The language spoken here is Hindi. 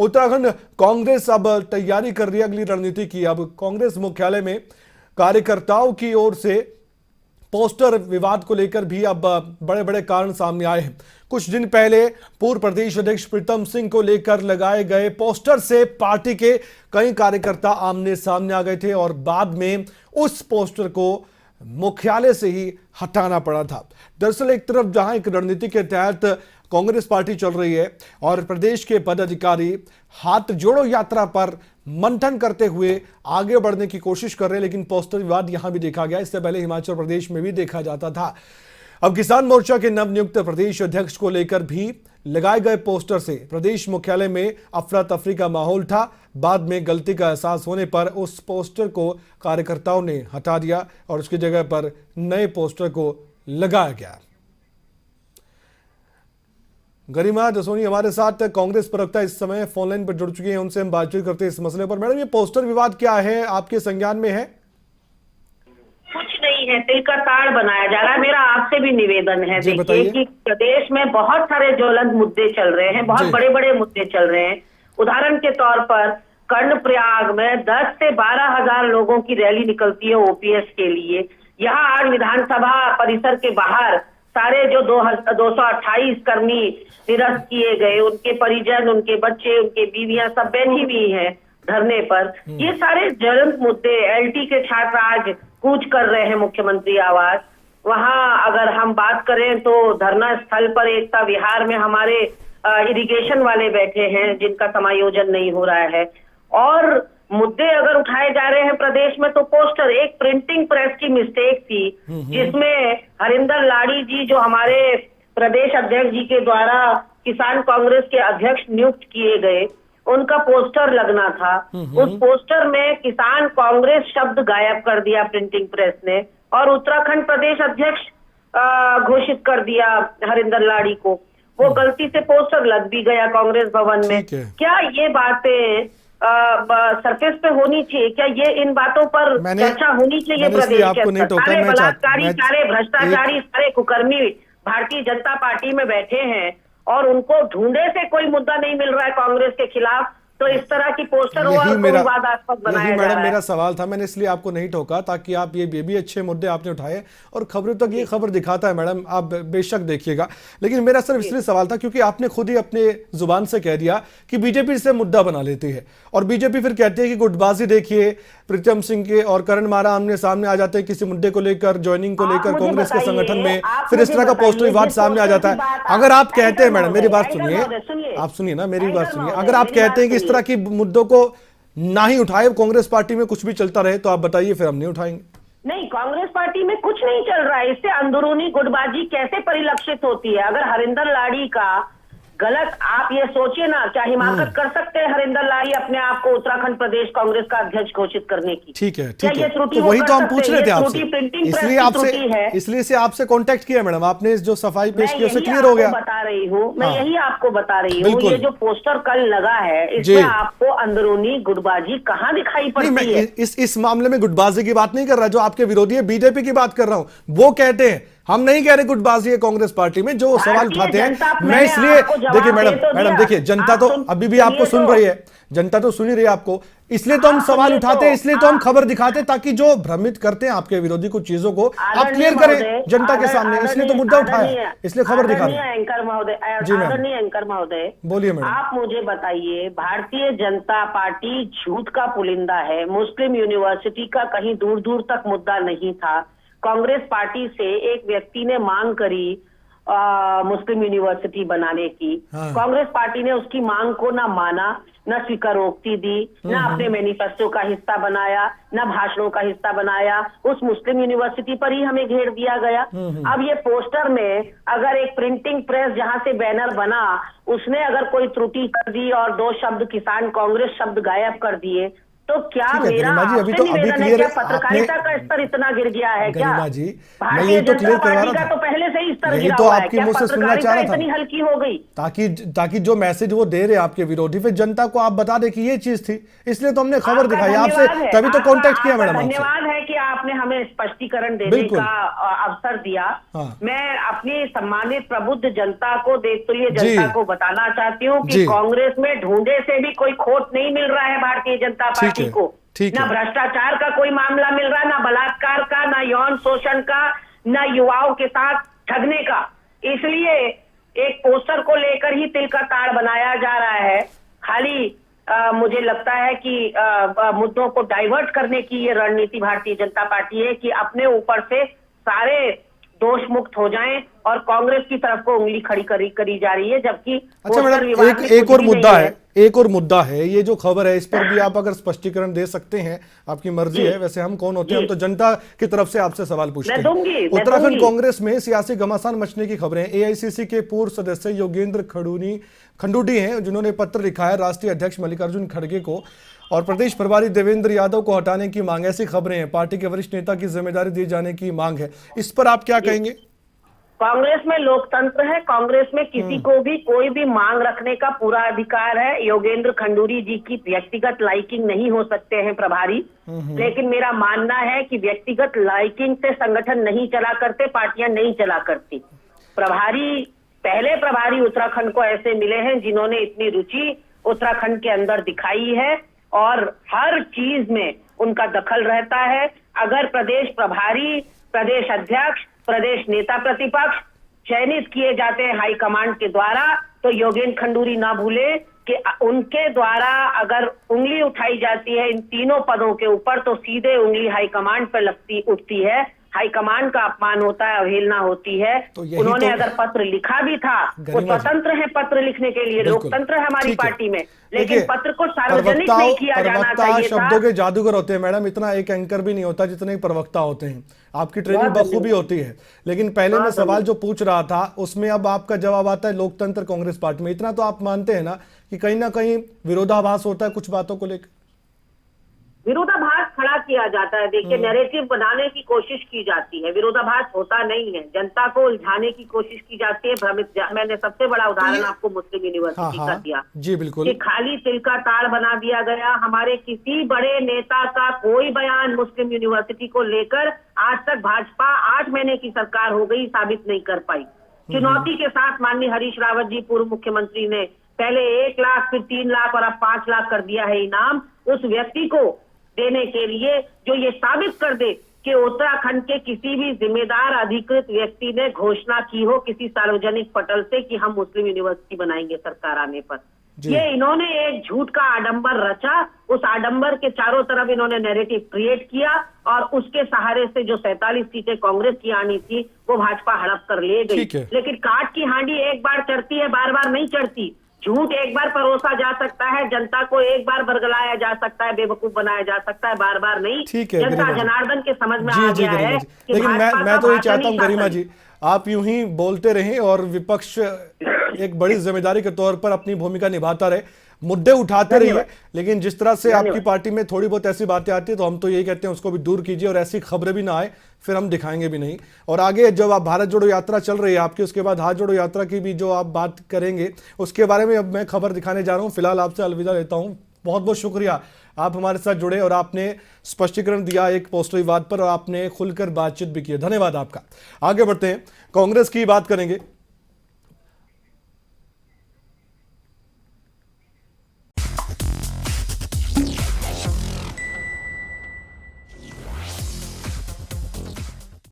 उत्तराखंड कांग्रेस अब तैयारी कर रही है अगली रणनीति की। अब कांग्रेस मुख्यालय में कार्यकर्ताओं की ओर से पोस्टर विवाद को लेकर भी अब बड़े बड़े कारण सामने आए हैं। कुछ दिन पहले पूर्व प्रदेश अध्यक्ष प्रीतम सिंह को लेकर लगाए गए पोस्टर से पार्टी के कई कार्यकर्ता आमने सामने आ गए थे और बाद में उस पोस्टर को मुख्यालय से ही हटाना पड़ा था। दरअसल एक तरफ जहां एक रणनीति के तहत कांग्रेस पार्टी चल रही है और प्रदेश के पदाधिकारी हाथ जोड़ो यात्रा पर मंथन करते हुए आगे बढ़ने की कोशिश कर रहे हैं, लेकिन पोस्टर विवाद यहां भी देखा गया। इससे पहले हिमाचल प्रदेश में भी देखा जाता था। अब किसान मोर्चा के नवनियुक्त प्रदेश अध्यक्ष को लेकर भी लगाए गए पोस्टर से प्रदेश मुख्यालय में अफरा तफरी का माहौल था। बाद में गलती का एहसास होने पर उस पोस्टर को कार्यकर्ताओं ने हटा दिया और उसकी जगह पर नए पोस्टर को लगाया गया। गरिमा जसोनी हमारे साथ कांग्रेस प्रवक्ता इस समय फोन लाइन पर जुड़ चुकी हैं, उनसे हम बातचीत करते हैं इस मसले पर। मैडम, ये पोस्टर विवाद क्या है, आपके संज्ञान में है? कुछ नहीं है, तिल का ताड़ बनाया जा रहा है। मेरा आपसे भी निवेदन है, देखिए कि प्रदेश में बहुत सारे ज्वलंत मुद्दे चल रहे हैं, बहुत बड़े बड़े मुद्दे चल रहे हैं। उदाहरण के तौर पर कर्णप्रयाग में 10 से 12 हजार लोगों की रैली निकलती है ओपीएस के लिए। यहाँ आज विधानसभा परिसर के बाहर सारे जो 228 कर्मी निरस्त किए गए, उनके परिजन, उनके बच्चे, उनके बीवियां सब बैठी हुई हैं धरने पर। ये सारे ज्वलंत मुद्दे। एलटी के छात्र आज कूच कर रहे हैं मुख्यमंत्री आवास। वहां अगर हम बात करें तो धरना स्थल पर एकता विहार में हमारे इरिगेशन वाले बैठे हैं जिनका समायोजन नहीं हो रहा है। और मुद्दे अगर उठाए जा रहे हैं प्रदेश में तो पोस्टर, एक प्रिंटिंग प्रेस की मिस्टेक थी जिसमें हरिंदर लाड़ी जी जो हमारे प्रदेश अध्यक्ष जी के द्वारा किसान कांग्रेस के अध्यक्ष नियुक्त किए गए, उनका पोस्टर लगना था। उस पोस्टर में किसान कांग्रेस शब्द गायब कर दिया प्रिंटिंग प्रेस ने और उत्तराखंड प्रदेश अध्यक्ष घोषित कर दिया हरिंदर लाड़ी को। वो गलती से पोस्टर लग भी गया कांग्रेस भवन में। क्या ये बातें सरफेस पे होनी चाहिए? क्या ये इन बातों पर चर्चा होनी चाहिए? प्रदेश के सारे बलात्कारी, सारे भ्रष्टाचारी, सारे कुकर्मी भारतीय जनता पार्टी में बैठे हैं और उनको ढूंढे से कोई मुद्दा नहीं मिल रहा है कांग्रेस के खिलाफ, तो इस तरह की पोस्टर विवादास्पद बनाया जा रहा है। मेरा सवाल था, मैंने इसलिए आपको नहीं टोका ताकि आप ये भी अच्छे मुद्दे आपने उठाए और खबरों तक ये खबर दिखाता है। मैडम, आप बेशक देखिएगा, लेकिन मेरा सिर्फ इसलिए सवाल था क्योंकि आपने खुद ही अपने जुबान से कह दिया कि बीजेपी से मुद्दा बना लेती है और बीजेपी फिर कहती है कि गुटबाजी देखिए, प्रीतम सिंह के और करण मारा आमने सामने आ जाते हैं किसी मुद्दे को लेकर, ज्वाइनिंग को लेकर कांग्रेस के संगठन में, फिर इस तरह का पोस्टर विवाद सामने आ जाता है। अगर आप कहते हैं, मैडम मेरी बात सुनिए, आप सुनिए ना, मेरी बात सुनिए, अगर आप कहते हैं कि इस तरह की मुद्दों को ना ही उठाए, कांग्रेस पार्टी में कुछ भी चलता रहे, तो आप बताइए, फिर हम नहीं उठाएंगे। नहीं, कांग्रेस पार्टी में कुछ नहीं चल रहा है। इससे अंदरूनी गुटबाजी कैसे परिलक्षित होती है? अगर हरिंदर लाड़ी का गलत, आप ये सोचिए ना, क्या हिमाकत कर सकते हैं हरिंदर लाड़ी अपने आप को उत्तराखंड प्रदेश कांग्रेस का अध्यक्ष घोषित करने की? ठीक है, ठीक है, तो वही तो हम पूछ रहे थे आपसे, इसलिए से आपसे कांटेक्ट किया मैडम। आपने जो सफाई पेश की उससे क्लियर हो गया। बता रही हूँ मैं, यही आपको बता रही हूँ, ये जो पोस्टर कल लगा है इसमें आपको अंदरूनी गुटबाजी कहाँ दिखाई पड़ती है? इस मामले में गुटबाजी की बात नहीं कर रहा, जो आपके विरोधी है बीजेपी की बात कर रहा हूँ। वो कहते हैं, हम नहीं कह रहे गुटबाजी है कांग्रेस पार्टी में, जो सवाल उठाते हैं। मैं इसलिए देखिए मैडम देखिए, जनता तो अभी भी आपको सुन रही है, जनता तो सुन ही रही है आपको, इसलिए तो हम सवाल उठाते हैं, इसलिए तो हम खबर दिखाते हैं ताकि जो भ्रमित करते हैं आपके विरोधी कुछ चीजों को आप क्लियर करें जनता के सामने, इसलिए तो मुद्दा उठाया, इसलिए खबर दिखा रहे हैं। एंकर महोदय बोलिए मैडम। आप मुझे बताइए, भारतीय जनता पार्टी झूठ का पुलिंदा है। मुस्लिम यूनिवर्सिटी का कहीं दूर दूर तक मुद्दा नहीं था। कांग्रेस पार्टी से एक व्यक्ति ने मांग करी मुस्लिम यूनिवर्सिटी बनाने की, कांग्रेस पार्टी ने उसकी मांग को ना माना, न स्वीकारोक्ति दी, न अपने मैनिफेस्टो का हिस्सा बनाया, न भाषणों का हिस्सा बनाया। उस मुस्लिम यूनिवर्सिटी पर ही हमें घेर दिया गया। अब ये पोस्टर में अगर एक प्रिंटिंग प्रेस जहां से बैनर बना, उसने अगर कोई त्रुटि कर दी और 2 शब्द किसान कांग्रेस शब्द गायब कर दिए, तो क्या मेरा अभी क्लियर, पत्रकारिता का स्तर इतना गिर गया है क्या? मैं ये तो क्लियर करवा रहा था, तो पहले से ही स्तर गिरा तो हुआ है आपकी क्या? मुझसे सुनना चाह रहा था, इतनी हल्की हो गई ताकि जो मैसेज वो दे रहे आपके विरोधी, फिर जनता को आप बता दे कि ये चीज थी, इसलिए तो हमने खबर दिखाई आपसे, तभी तो कांटेक्ट किया मैडम। धन्यवाद है कि आप आपने हमें स्पष्टीकरण देने का अवसर दिया। हाँ। मैं अपनी सम्मानित प्रबुद्ध जनता को, देशतुल्य जनता को बताना चाहती हूँ कि कांग्रेस में ढूंढे से भी कोई खोट नहीं मिल रहा है भारतीय जनता पार्टी को। ना भ्रष्टाचार का कोई मामला मिल रहा, ना बलात्कार का, ना यौन शोषण का, ना युवाओं के साथ ठगने का। इसलिए एक पोस्टर को लेकर ही तिल का ताड़ बनाया जा रहा है। खाली मुझे लगता है कि मुद्दों को डाइवर्ट करने की ये रणनीति भारतीय जनता पार्टी है कि अपने ऊपर से सारे दोष मुक्त हो जाएं और कांग्रेस की तरफ को उंगली खड़ी करी जा रही है, जबकि अच्छा मैडम, एक और मुद्दा है, एक और मुद्दा है, ये जो खबर है इस पर भी आप अगर स्पष्टीकरण दे सकते हैं, आपकी मर्जी है। वैसे हम कौन होते हैं, हम तो जनता की तरफ से आपसे सवाल पूछते हैं। उत्तराखंड कांग्रेस में सियासी घमासान मचने की खबरें। एआईसीसी के पूर्व सदस्य योगेंद्र खंडूडी हैं, जिन्होंने पत्र लिखा है राष्ट्रीय अध्यक्ष मल्लिकार्जुन खड़गे को और प्रदेश प्रभारी देवेंद्र यादव को हटाने की मांग। ऐसी खबरें हैं, पार्टी के वरिष्ठ नेता की जिम्मेदारी दिए जाने की मांग है। इस पर आप क्या कहेंगे? कांग्रेस में लोकतंत्र है, कांग्रेस में किसी को भी कोई भी मांग रखने का पूरा अधिकार है। योगेंद्र खंडूरी जी की व्यक्तिगत लाइकिंग नहीं हो सकते हैं प्रभारी, लेकिन मेरा मानना है कि व्यक्तिगत लाइकिंग से संगठन नहीं चला करते, पार्टियां नहीं चला करती। पहले प्रभारी उत्तराखंड को ऐसे मिले हैं जिन्होंने इतनी रुचि उत्तराखंड के अंदर दिखाई है और हर चीज में उनका दखल रहता है। अगर प्रदेश प्रभारी, प्रदेश अध्यक्ष, प्रदेश नेता प्रतिपक्ष चयनित किए जाते हैं हाईकमांड के द्वारा, तो योगेंद्र खंडूरी ना भूले कि उनके द्वारा अगर उंगली उठाई जाती है इन तीनों पदों के ऊपर, तो सीधे उंगली हाईकमांड पर उठती है। हाईकमांड का अपमान होता है, अवहेलना होती है। तो उन्होंने अगर पत्र लिखा भी था, वो स्वतंत्र है पत्र लिखने के लिए, लोकतंत्र है हमारी पार्टी में, लेकिन पत्र को सार्वजनिक नहीं किया जाना चाहिए था। शब्दों के जादूगर होते हैं मैडम, इतना एक एंकर भी नहीं होता जितने प्रवक्ता होते हैं। आपकी ट्रेनिंग बखूबी होती है। लेकिन पहले मैं सवाल जो पूछ रहा था उसमें अब आपका जवाब आता है लोकतंत्र कांग्रेस पार्टी में। इतना तो आप मानते हैं ना कि कहीं ना कहीं विरोधाभास होता है कुछ बातों को लेकर? विरोधाभास खड़ा किया जाता है। देखिए, नैरेटिव बनाने की कोशिश की जाती है, विरोधाभास होता नहीं है। जनता को उलझाने की कोशिश की जाती है, भ्रमित। मैंने सबसे बड़ा उदाहरण आपको मुस्लिम यूनिवर्सिटी का दिया। जी बिल्कुल, कि खाली तिल का ताड़ बना दिया गया। हमारे किसी बड़े नेता का कोई बयान मुस्लिम यूनिवर्सिटी को लेकर आज तक भाजपा 8 महीने की सरकार हो गई साबित नहीं कर पाई। चुनौती के साथ माननीय हरीश रावत जी पूर्व मुख्यमंत्री ने पहले 1 लाख, फिर 3 लाख और अब 5 लाख कर दिया है इनाम उस व्यक्ति को देने के लिए जो ये साबित कर दे कि उत्तराखंड के किसी भी जिम्मेदार अधिकृत व्यक्ति ने घोषणा की हो किसी सार्वजनिक पटल से कि हम मुस्लिम यूनिवर्सिटी बनाएंगे सरकार आने पर। ये इन्होंने एक झूठ का आडंबर रचा, उस आडंबर के चारों तरफ इन्होंने नैरेटिव क्रिएट किया और उसके सहारे से जो 47 सीटें कांग्रेस की आनी थी वो भाजपा हड़प कर ले गई। लेकिन काठ की हांडी एक बार चढ़ती है, बार बार नहीं चढ़ती। झूठ एक बार परोसा जा सकता है, जनता को एक बार बरगलाया जा सकता है, बेवकूफ बनाया जा सकता है, बार बार नहीं। जनता जनार्दन के समझ में आ गया है। लेकिन मैं तो ये चाहता हूँ गरिमा जी, आप यूं ही बोलते रहें और विपक्ष एक बड़ी जिम्मेदारी के तौर पर अपनी भूमिका निभाता रहे, मुद्दे उठाते रहिए। लेकिन जिस तरह से आपकी पार्टी में थोड़ी बहुत ऐसी बातें आती है तो हम तो यही कहते हैं उसको भी दूर कीजिए और ऐसी खबरें भी ना आए, फिर हम दिखाएंगे भी नहीं। और आगे जब आप भारत जोड़ो यात्रा चल रही है आपकी, उसके बाद हाथ जोड़ो यात्रा की भी जो आप बात करेंगे उसके बारे में अब मैं खबर दिखाने जा रहा हूँ। फिलहाल आपसे अलविदा लेता हूँ। बहुत बहुत शुक्रिया, आप हमारे साथ जुड़े और आपने स्पष्टीकरण दिया एक पोस्टर विवाद पर और आपने खुलकर बातचीत भी की। धन्यवाद आपका। आगे बढ़ते हैं, कांग्रेस की बात करेंगे।